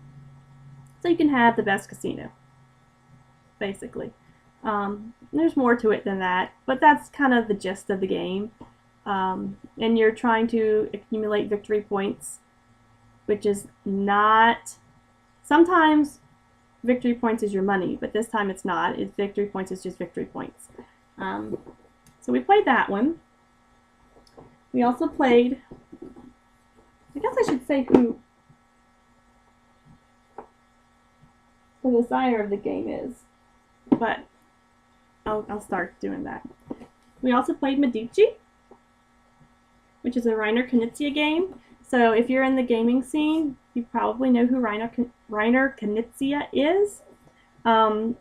A: so you can have the best casino, basically. There's more to it than that, but that's kind of the gist of the game. And you're trying to accumulate victory points, which is not... Sometimes victory points is your money, but this time it's not. Victory points is just victory points. So we played that one. We also played... I guess I should say who the designer of the game is, but I'll start doing that. We also played Medici, which is a Reiner Knizia game. So if you're in the gaming scene, you probably know who Reiner Knizia is.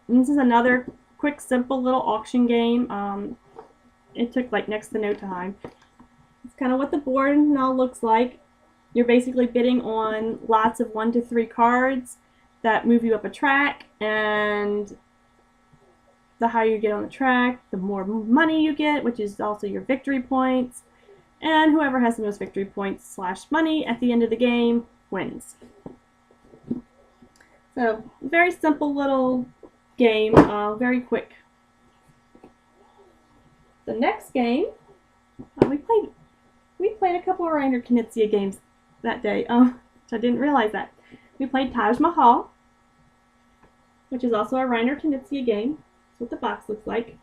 A: This is another quick, simple little auction game. It took like next to no time. It's kind of what the board now looks like. You're basically bidding on lots of 1 to 3 cards that move you up a track, and the higher you get on the track, the more money you get, which is also your victory points. And whoever has the most victory points / money at the end of the game wins. So very simple little game, very quick. The next game, we played a couple of Reiner Knizia games that day, which I didn't realize that. We played Taj Mahal, which is also a Reiner Knizia game. That's what the box looks like.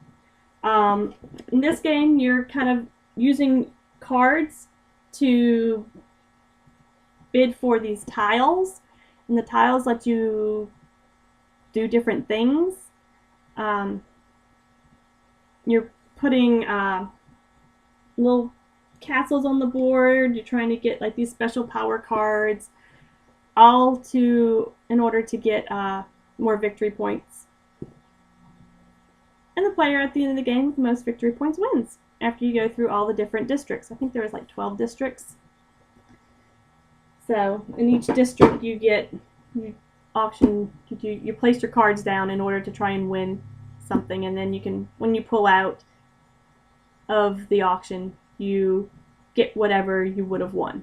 A: In this game, you're kind of using cards to bid for these tiles, and the tiles let you do different things. You're putting little castles on the board. You're trying to get like these special power cards, all in order to get more victory points. And the player at the end of the game with the most victory points wins after you go through all the different districts. I think there was like 12 districts. So in each district you place your cards down in order to try and win something, and then when you pull out of the auction, you get whatever you would have won.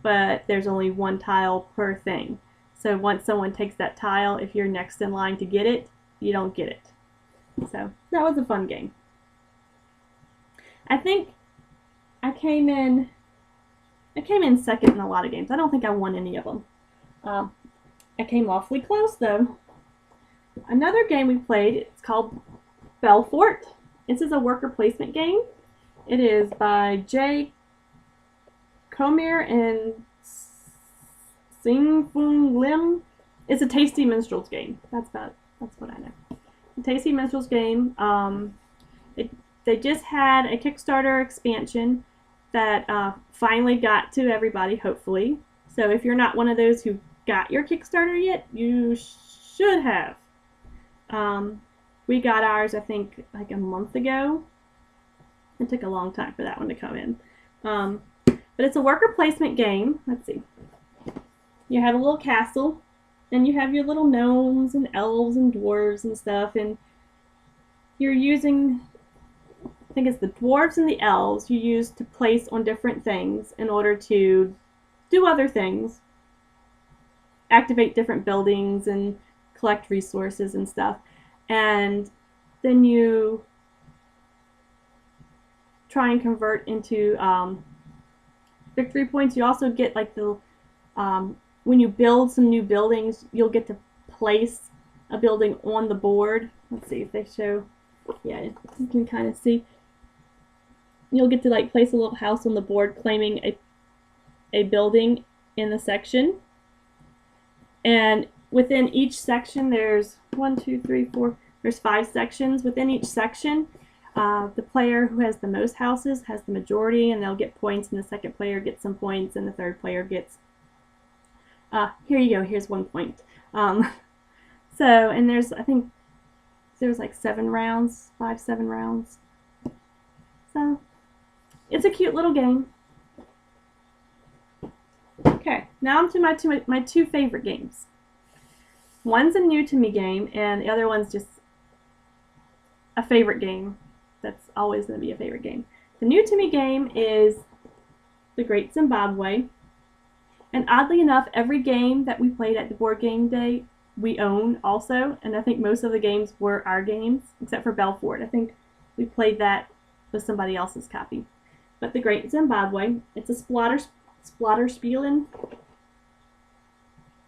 A: But there's only one tile per thing. So once someone takes that tile, if you're next in line to get it, you don't get it. So that was a fun game. I think I came in second in a lot of games. I don't think I won any of them. I came awfully close though. Another game we played, it's called Belfort. This is a worker placement game. It is by Jay Comer and Sing Fung Lim. It's a Tasty Minstrels game. That's what I know. A Tasty Minstrels game. They just had a Kickstarter expansion that finally got to everybody, hopefully. So if you're not one of those who got your Kickstarter yet, you should have. We got ours, I think, like a month ago. It took a long time for that one to come in. But it's a worker placement game. Let's see. You have a little castle, and you have your little gnomes and elves and dwarves and stuff, and you're using, I think it's the dwarves and the elves you use to place on different things in order to do other things, activate different buildings and collect resources and stuff. And then you try and convert into victory points. You also get like the when you build some new buildings, you'll get to place a building on the board. Let's see if they show. Yeah, you can kind of see. You'll get to like place a little house on the board claiming a building in the section. And within each section there's 5 sections. Within each section, the player who has the most houses has the majority, and they'll get points, and the second player gets some points, and the third player gets here you go, here's 1 point. And I think there's like 7 rounds. So it's a cute little game. Okay, now I'm to my two favorite games. One's a new to me game, and the other one's just a favorite game. That's always going to be a favorite game. The new to me game is The Great Zimbabwe. And oddly enough, every game that we played at the board game day, we own also. And I think most of the games were our games, except for Belfort. I think we played that with somebody else's copy. But The Great Zimbabwe, it's a Splatterspielen.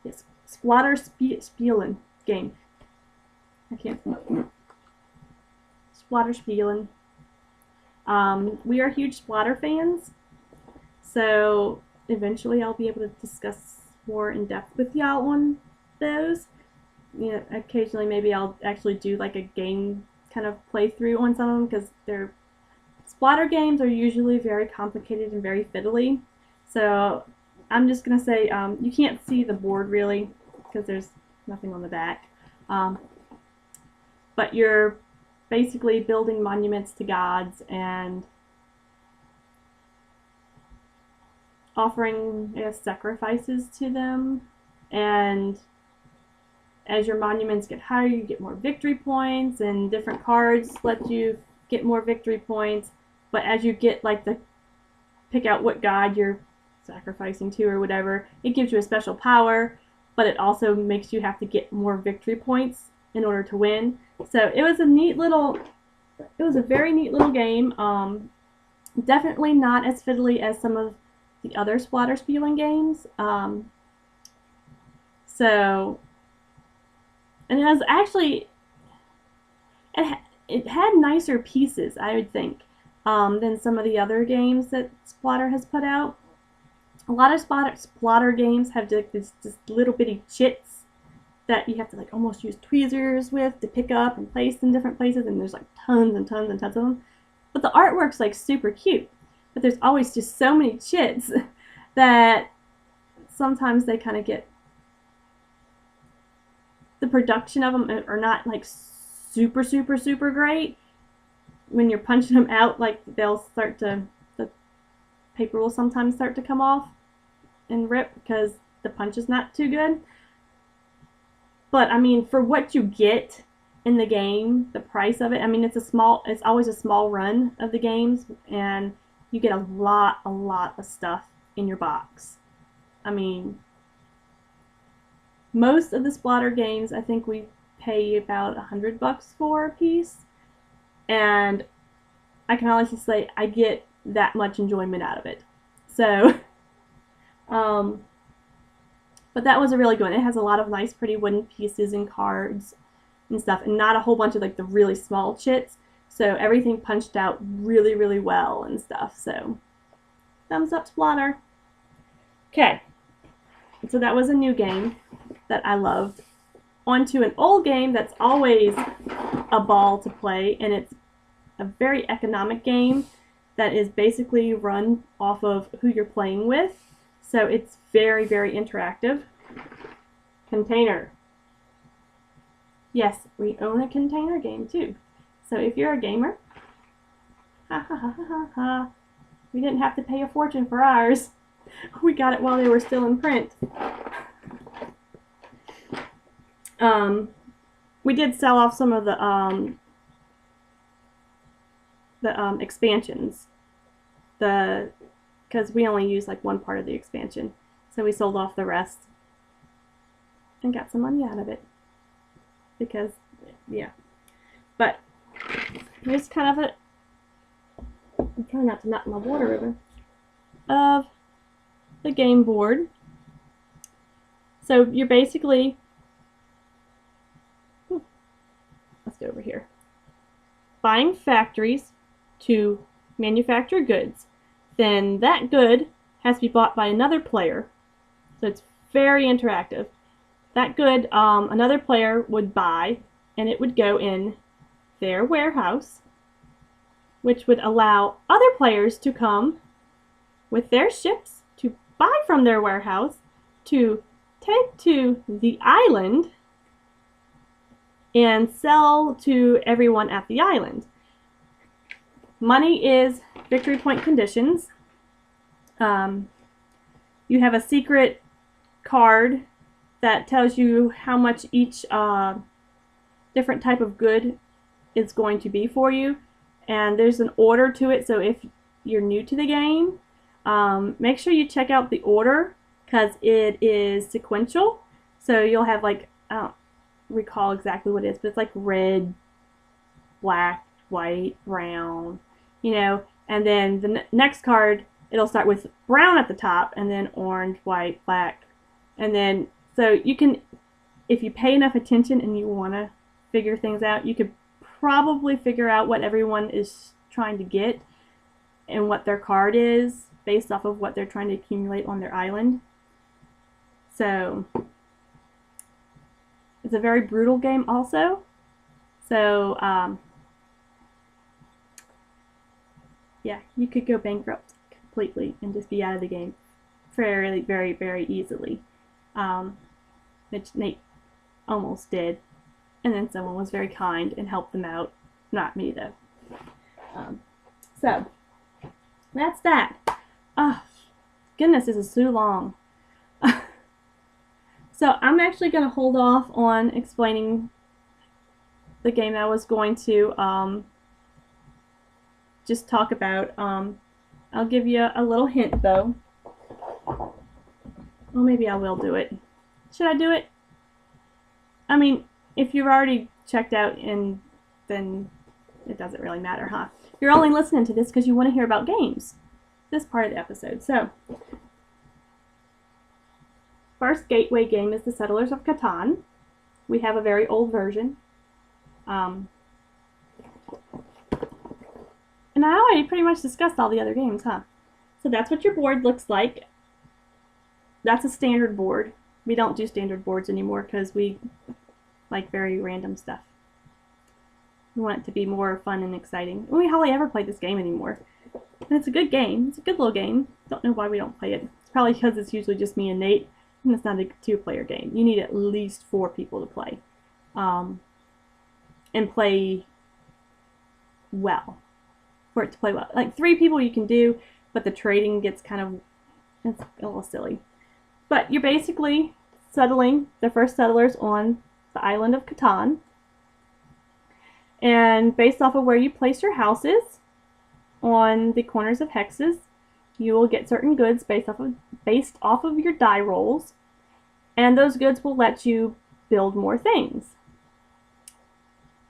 A: Yes, Splatterspielen game. I can't come up. Splatterspielen. We are huge Splatter fans, so eventually I'll be able to discuss more in depth with y'all on those. You know, occasionally maybe I'll actually do like a game kind of playthrough on some of them, because their Splatter games are usually very complicated and very fiddly. So I'm just gonna say you can't see the board really because there's nothing on the back, but you're basically building monuments to gods and offering sacrifices to them, and as your monuments get higher, you get more victory points, and different cards let you get more victory points. But as you get like the pick out what god you're sacrificing to or whatever, it gives you a special power, but it also makes you have to get more victory points in order to win. So it was a very neat little game. Definitely not as fiddly as some of the other Splatterspielen games. And it was actually, it had nicer pieces, I would think, than some of the other games that Splatter has put out. A lot of Splatter games have this little bitty chits that you have to like almost use tweezers with to pick up and place in different places, and there's like tons and tons and tons of them. But the artwork's like super cute, but there's always just so many chits that sometimes they kind of get, the production of them are not like super great. When you're punching them out, like the paper will sometimes start to come off and rip because the punch is not too good. But I mean, for what you get in the game, the price of it, I mean, it's always a small run of the games, and you get a lot of stuff in your box. I mean, most of the Splatter games, I think we pay about $100 for a piece, and I can honestly say I get that much enjoyment out of it. So, but that was a really good one. It has a lot of nice, pretty wooden pieces and cards and stuff, and not a whole bunch of like the really small chits. So everything punched out really well and stuff. So, thumbs up, Splatter. Okay, so that was a new game that I loved. On to an old game that's always a ball to play, and it's a very economic game that is basically run off of who you're playing with. So it's very interactive. Container. Yes, we own a container game too. So if you're a gamer, we didn't have to pay a fortune for ours. We got it while they were still in print. We did sell off some of the expansions, because we only used like one part of the expansion, so we sold off the rest and got some money out of it. Because, yeah. But here's kind of I'm trying not to knock my water over, of the game board. So you're basically, let's go over here, buying factories to manufacture goods. Then that good has to be bought by another player. So it's very interactive. That good, another player would buy, and it would go in their warehouse, which would allow other players to come with their ships to buy from their warehouse, to take to the island and sell to everyone at the island. Money is victory point conditions. You have a secret card that tells you how much each different type of good is going to be for you, and there's an order to it. So if you're new to the game, make sure you check out the order, because it is sequential. So you'll have, like, I don't recall exactly what it is, but it's like red, black, white, brown, you know, and then the next card, it'll start with brown at the top, and then orange, white, black, and then, so you can, if you pay enough attention and you want to figure things out, you could probably figure out what everyone is trying to get and what their card is based off of what they're trying to accumulate on their island. So it's a very brutal game also. So yeah, you could go bankrupt completely and just be out of the game very easily, which Nate almost did, and then someone was very kind and helped them out. Not me, though. So that's that. Oh, goodness, this is so long. So I'm actually going to hold off on explaining the game I was going to just talk about. I'll give you a little hint though. Well, maybe I will do it. Should I do it? I mean, if you've already checked out, and then it doesn't really matter, huh? You're only listening to this because you want to hear about games. This part of the episode. So, first gateway game is the Settlers of Catan. We have a very old version. And I already pretty much discussed all the other games, huh? So that's what your board looks like. That's a standard board. We don't do standard boards anymore because we like very random stuff. We want it to be more fun and exciting. We hardly ever play this game anymore. And it's a good game. It's a good little game. Don't know why we don't play it. It's probably because it's usually just me and Nate, and it's not a two-player game. You need at least 4 people to play. And play well. For it to play well. Like 3 people you can do, but the trading gets kind of, it's a little silly. But you're basically settling the first settlers on the island of Catan. And based off of where you place your houses on the corners of hexes, you will get certain goods based off of your die rolls. And those goods will let you build more things.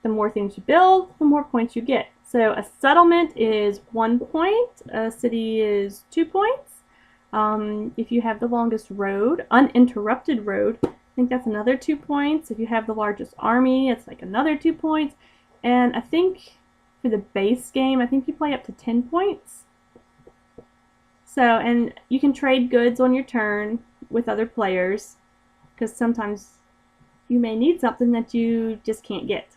A: The more things you build, the more points you get. So a settlement is 1 point, a city is 2 points. If you have the longest road, uninterrupted road, I think that's another 2 points. If you have the largest army, it's like another 2 points. And I think for the base game, I think you play up to 10 points. So, and you can trade goods on your turn with other players, because sometimes you may need something that you just can't get.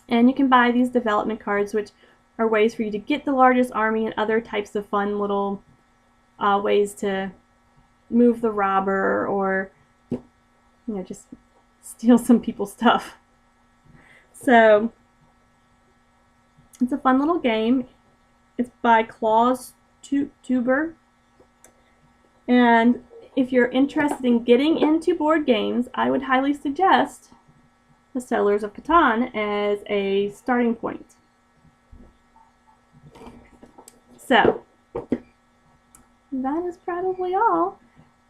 A: And you can buy these development cards, which are ways for you to get the largest army and other types of fun little ways to move the robber or, you know, just steal some people's stuff. So, it's a fun little game. It's by Klaus Teuber. And if you're interested in getting into board games, I would highly suggest the Settlers of Catan as a starting point. So, that is probably all.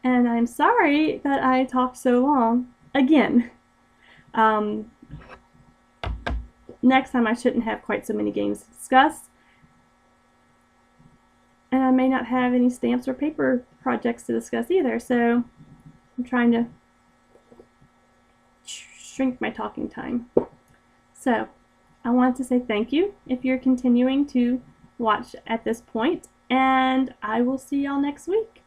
A: And I'm sorry that I talked so long again. Next time I shouldn't have quite so many games to discuss. And I may not have any stamps or paper projects to discuss either, so I'm trying to shrink my talking time. So, I wanted to say thank you if you're continuing to watch at this point, and I will see y'all next week.